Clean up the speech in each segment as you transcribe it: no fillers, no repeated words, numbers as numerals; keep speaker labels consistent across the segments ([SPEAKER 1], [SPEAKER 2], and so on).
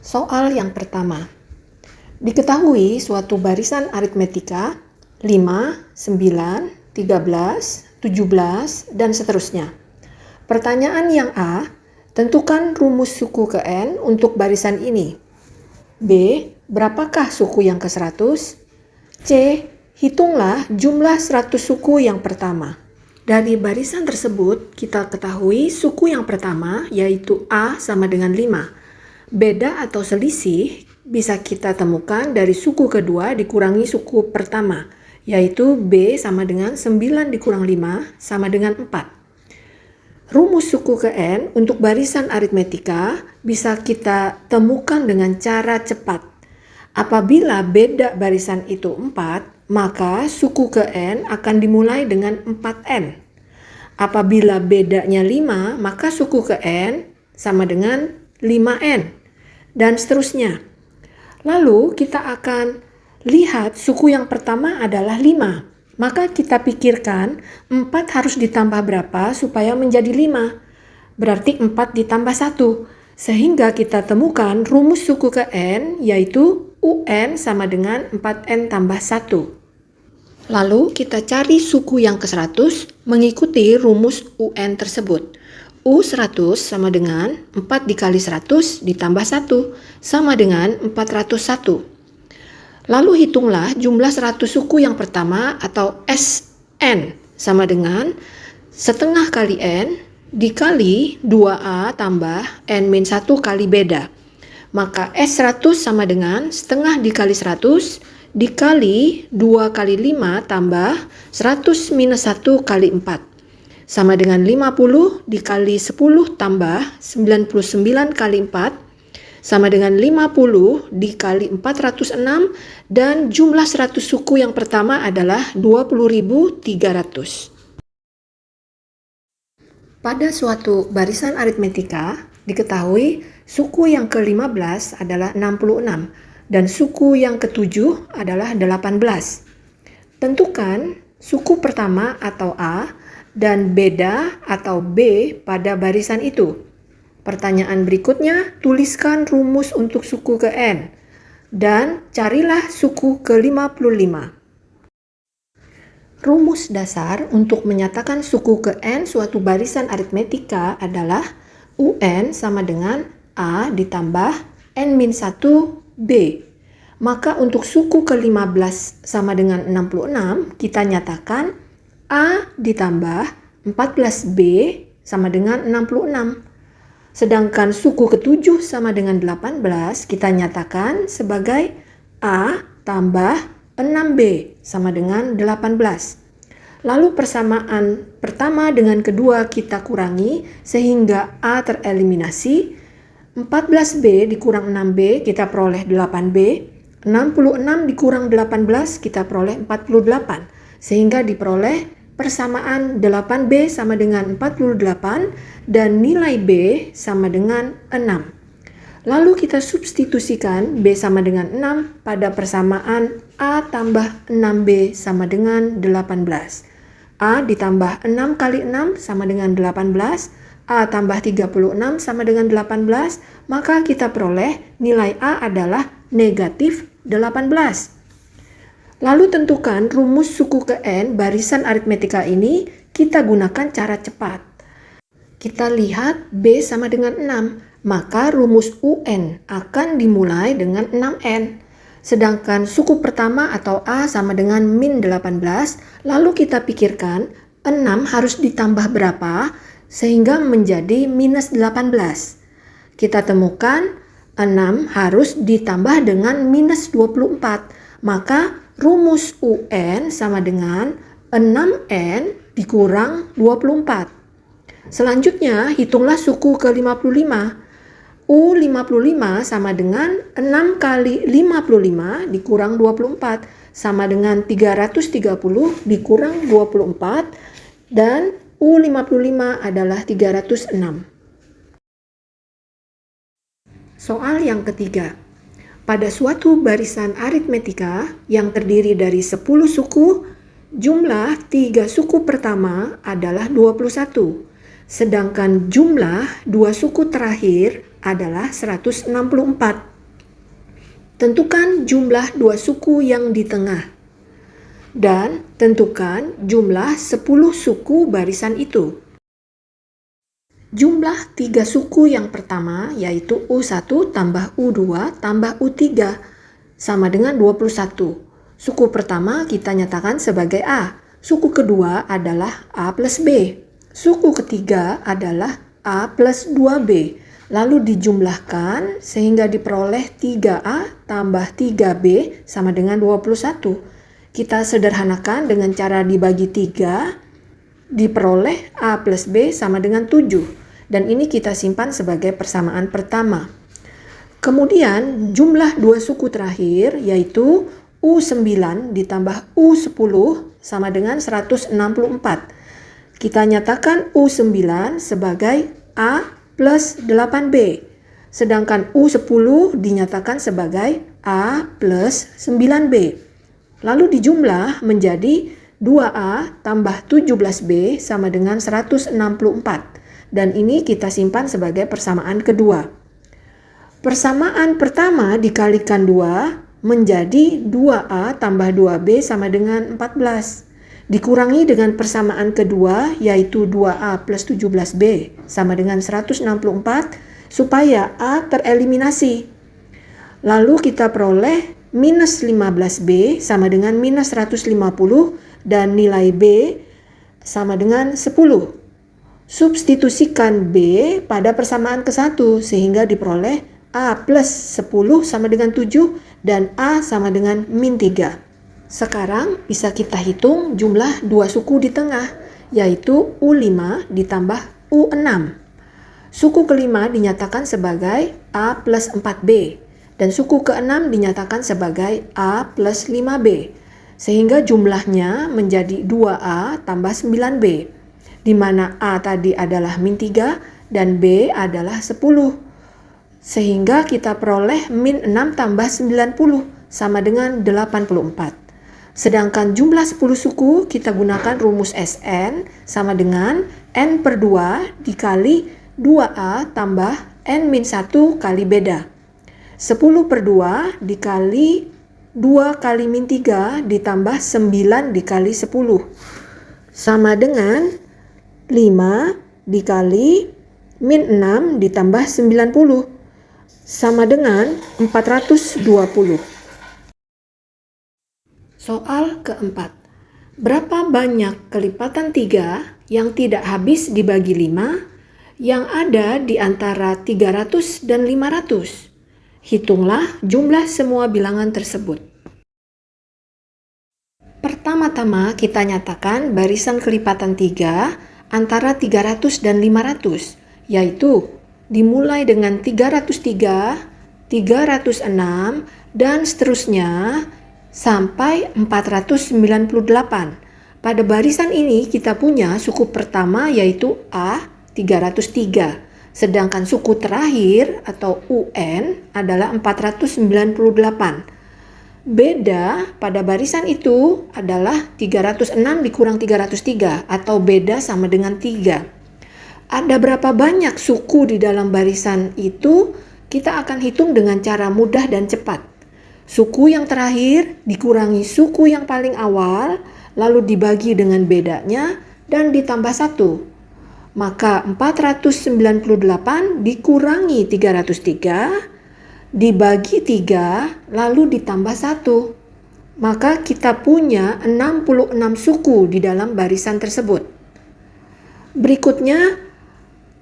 [SPEAKER 1] Soal yang pertama. Diketahui suatu barisan aritmetika 5, 9, 13, 17, dan seterusnya. Pertanyaan yang A, tentukan rumus suku ke N untuk barisan ini. B, berapakah suku yang ke-100? C, hitunglah jumlah 100 suku yang pertama. Dari barisan tersebut, kita ketahui suku yang pertama yaitu A sama dengan 5. Beda atau selisih bisa kita temukan dari suku kedua dikurangi suku pertama, yaitu B sama dengan 9 dikurang 5 sama dengan 4. Rumus suku ke N untuk barisan aritmetika bisa kita temukan dengan cara cepat. Apabila beda barisan itu 4, maka suku ke N akan dimulai dengan 4N. Apabila bedanya 5, maka suku ke N sama dengan 5N, dan seterusnya. Lalu kita akan lihat suku yang pertama adalah 5. Maka kita pikirkan 4 harus ditambah berapa supaya menjadi 5. Berarti 4 ditambah 1. Sehingga kita temukan rumus suku ke N yaitu UN sama dengan 4N tambah 1. Lalu kita cari suku yang ke-100 mengikuti rumus UN tersebut. U100 sama dengan 4 dikali 100 ditambah 1 sama dengan 401. Lalu hitunglah jumlah 100 suku yang pertama atau SN sama dengan setengah kali N dikali 2A tambah N-1 kali beda. Maka S100 sama dengan setengah dikali 100 dikali 2 kali 5 tambah 100 minus 1 kali 4. Sama dengan 50 dikali 10 tambah 99 kali 4 sama dengan 50 dikali 406 dan jumlah 100 suku yang pertama adalah 20.300. Pada suatu barisan aritmetika diketahui suku yang ke-15 adalah 66 dan suku yang ke-7 adalah 18. Tentukan suku pertama atau A dan beda atau B pada barisan itu. Pertanyaan berikutnya, tuliskan rumus untuk suku ke N dan carilah suku ke-55. Rumus dasar untuk menyatakan suku ke N suatu barisan aritmetika adalah UN sama dengan A ditambah N-1 B. Maka untuk suku ke-15 sama dengan 66, kita nyatakan A ditambah 14B sama dengan 66. Sedangkan suku ke-7 sama dengan 18 kita nyatakan sebagai A tambah 6B sama dengan 18. Lalu persamaan pertama dengan kedua kita kurangi sehingga A tereliminasi. 14B dikurang 6B kita peroleh 8B. 66 dikurang 18 kita peroleh 48. Sehingga diperoleh persamaan 8B sama dengan 48 dan nilai B sama dengan 6. Lalu kita substitusikan B sama dengan 6 pada persamaan A tambah 6B sama dengan 18. A ditambah 6 kali 6 sama dengan 18, A tambah 36 sama dengan 18, maka kita peroleh nilai A adalah negatif 18. Lalu tentukan rumus suku ke N barisan aritmetika ini kita gunakan cara cepat. Kita lihat B sama dengan 6, maka rumus UN akan dimulai dengan 6N. Sedangkan suku pertama atau A sama dengan min 18, lalu kita pikirkan 6 harus ditambah berapa sehingga menjadi minus 18. Kita temukan 6 harus ditambah dengan minus 24, maka rumus UN sama dengan 6N dikurang 24. Selanjutnya, hitunglah suku ke-55. U55 sama dengan 6 kali 55 dikurang 24 sama dengan 330 dikurang 24 dan U55 adalah 306. Soal yang ketiga. Pada suatu barisan aritmetika yang terdiri dari 10 suku, Jumlah 3 suku pertama adalah 21, sedangkan jumlah 2 suku terakhir adalah 164. Tentukan jumlah 2 suku yang di tengah, dan tentukan jumlah 10 suku barisan itu. Jumlah 3 suku yang pertama yaitu U1 tambah U2 tambah U3 sama dengan 21. Suku pertama kita nyatakan sebagai A. Suku kedua adalah A plus B. Suku ketiga adalah A plus 2B. Lalu dijumlahkan sehingga diperoleh 3A tambah 3B sama dengan 21. Kita sederhanakan dengan cara dibagi 3, diperoleh A plus B sama dengan 7. Dan ini kita simpan sebagai persamaan pertama. Kemudian jumlah 2 suku terakhir yaitu U9 ditambah U10 sama dengan 164. Kita nyatakan U9 sebagai A plus 8B. Sedangkan U10 dinyatakan sebagai A plus 9B. Lalu dijumlah menjadi 2A tambah 17B sama dengan 164. Dan ini kita simpan sebagai persamaan kedua. Persamaan pertama dikalikan 2 menjadi 2A tambah 2B sama dengan 14. Dikurangi dengan persamaan kedua yaitu 2A plus 17B sama dengan 164 supaya A tereliminasi. Lalu kita peroleh minus 15B sama dengan minus 150 dan nilai B sama dengan 10. Substitusikan B pada persamaan ke-1 sehingga diperoleh A plus 10 sama dengan 7 dan A sama dengan min 3. Sekarang bisa kita hitung jumlah 2 suku di tengah, yaitu U5 ditambah U6. Suku kelima dinyatakan sebagai A plus 4B dan suku ke-6 dinyatakan sebagai A plus 5B. Sehingga jumlahnya menjadi 2A tambah 9B, di mana A tadi adalah min 3 dan B adalah 10. Sehingga kita peroleh min 6 tambah 90 sama dengan 84. Sedangkan jumlah 10 suku kita gunakan rumus SN sama dengan N per 2 dikali 2A tambah N min 1 kali beda. 10 per 2 dikali 2 kali min 3 ditambah 9 dikali 10. Sama dengan 5 dikali min 6 ditambah 90. Sama dengan 420. Soal keempat. Berapa banyak kelipatan 3 yang tidak habis dibagi 5 yang ada di antara 300 dan 500? Hitunglah jumlah semua bilangan tersebut. Pertama-tama kita nyatakan barisan kelipatan 3 antara 300 dan 500, yaitu dimulai dengan 303, 306, dan seterusnya sampai 498. Pada barisan ini kita punya suku pertama yaitu A 303, sedangkan suku terakhir atau UN adalah 498. Beda pada barisan itu adalah 306 dikurang 303 atau beda sama dengan 3. Ada berapa banyak suku di dalam barisan itu, kita akan hitung dengan cara mudah dan cepat. Suku yang terakhir dikurangi suku yang paling awal, lalu dibagi dengan bedanya dan ditambah 1. Maka 498 dikurangi 303, dibagi 3, lalu ditambah 1. Maka kita punya 66 suku di dalam barisan tersebut. Berikutnya,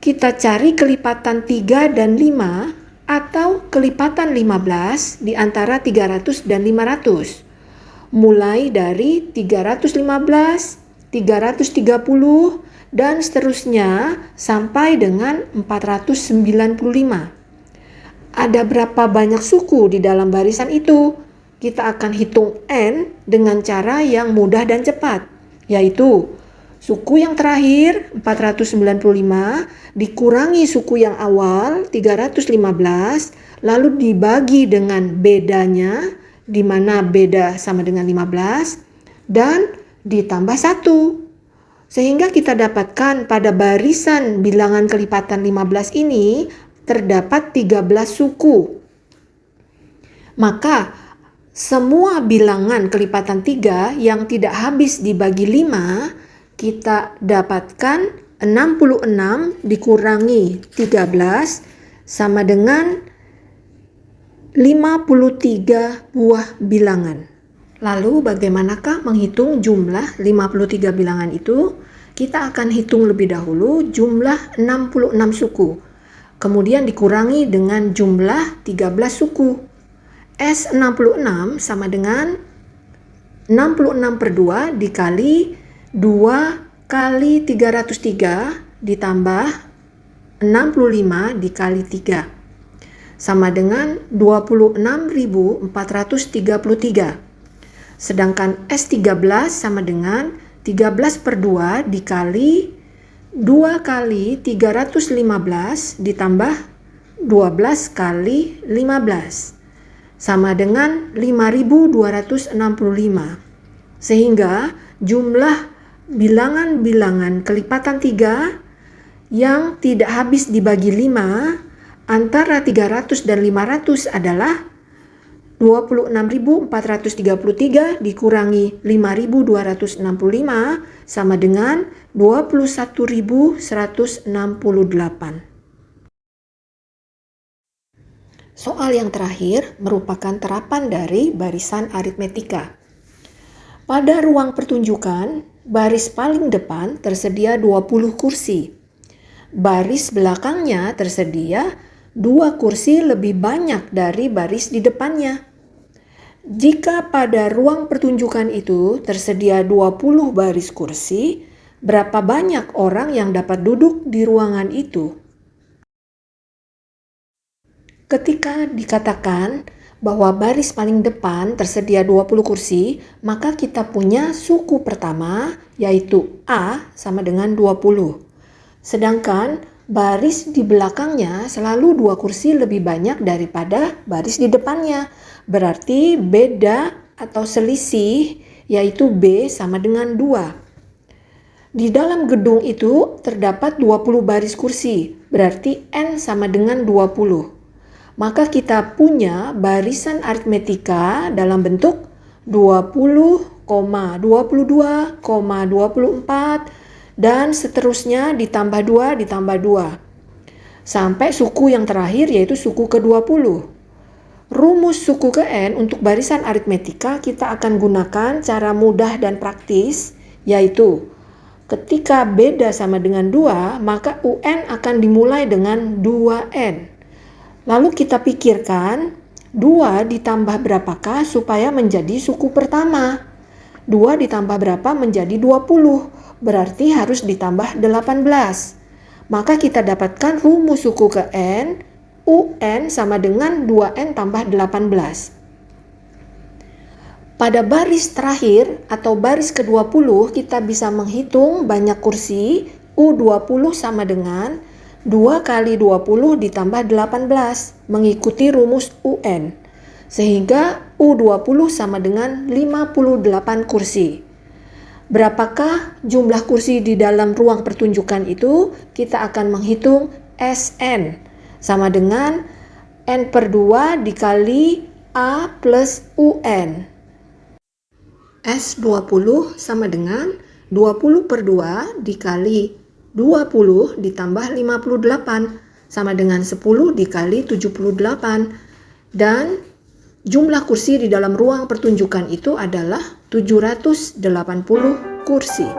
[SPEAKER 1] kita cari kelipatan 3 dan 5 atau kelipatan 15 di antara 300 dan 500. Mulai dari 315, 330, dan seterusnya sampai dengan 495. Ada berapa banyak suku di dalam barisan itu? Kita akan hitung N dengan cara yang mudah dan cepat, yaitu suku yang terakhir 495 dikurangi suku yang awal 315 lalu dibagi dengan bedanya di mana beda sama dengan 15 dan ditambah 1. Sehingga kita dapatkan pada barisan bilangan kelipatan 15 ini terdapat 13 suku. Maka semua bilangan kelipatan 3 yang tidak habis dibagi 5, kita dapatkan 66 dikurangi 13 sama dengan 53 buah bilangan. Lalu bagaimanakah menghitung jumlah 53 bilangan itu? Kita akan hitung lebih dahulu jumlah 66 suku. Kemudian dikurangi dengan jumlah 13 suku. S66 sama dengan 66 per 2 dikali 2 kali 303 ditambah 65 dikali 3. Sama dengan 26.433. Sedangkan S13 sama dengan 13 per 2 dikali 2 kali 315 ditambah 12 kali 15. Sama dengan 5.265. Sehingga jumlah bilangan-bilangan kelipatan 3 yang tidak habis dibagi 5 antara 300 dan 500 adalah 26.433 dikurangi 5.265 sama dengan 21.168. Soal yang terakhir merupakan terapan dari barisan aritmetika. Pada ruang pertunjukan, baris paling depan tersedia 20 kursi. Baris belakangnya tersedia 2 kursi lebih banyak dari baris di depannya. Jika pada ruang pertunjukan itu tersedia 20 baris kursi, berapa banyak orang yang dapat duduk di ruangan itu? Ketika dikatakan bahwa baris paling depan tersedia 20 kursi, maka kita punya suku pertama yaitu A sama dengan 20. Sedangkan baris di belakangnya selalu 2 kursi lebih banyak daripada baris di depannya. Berarti beda atau selisih yaitu B sama dengan 2. Di dalam gedung itu terdapat 20 baris kursi, berarti N sama dengan 20. Maka kita punya barisan aritmetika dalam bentuk 20, 22, 24, dan seterusnya ditambah 2, ditambah 2. Sampai suku yang terakhir yaitu suku ke-20. Rumus suku ke N untuk barisan aritmetika kita akan gunakan cara mudah dan praktis, yaitu ketika beda sama dengan 2, maka UN akan dimulai dengan 2N. Lalu kita pikirkan 2 ditambah berapakah supaya menjadi suku pertama. 2 ditambah berapa menjadi 20, berarti harus ditambah 18. Maka kita dapatkan rumus suku ke N, UN sama dengan 2N tambah 18. Pada baris terakhir atau baris ke-20 kita bisa menghitung banyak kursi. U20 sama dengan 2 kali 20 ditambah 18 mengikuti rumus UN. Sehingga U20 sama dengan 58 kursi. Berapakah jumlah kursi di dalam ruang pertunjukan itu? Kita akan menghitung SN. Sama dengan N per 2 dikali A plus UN. S20 sama dengan 20 per 2 dikali 20 ditambah 58 sama dengan 10 dikali 78. Dan jumlah kursi di dalam ruang pertunjukan itu adalah 780 kursi.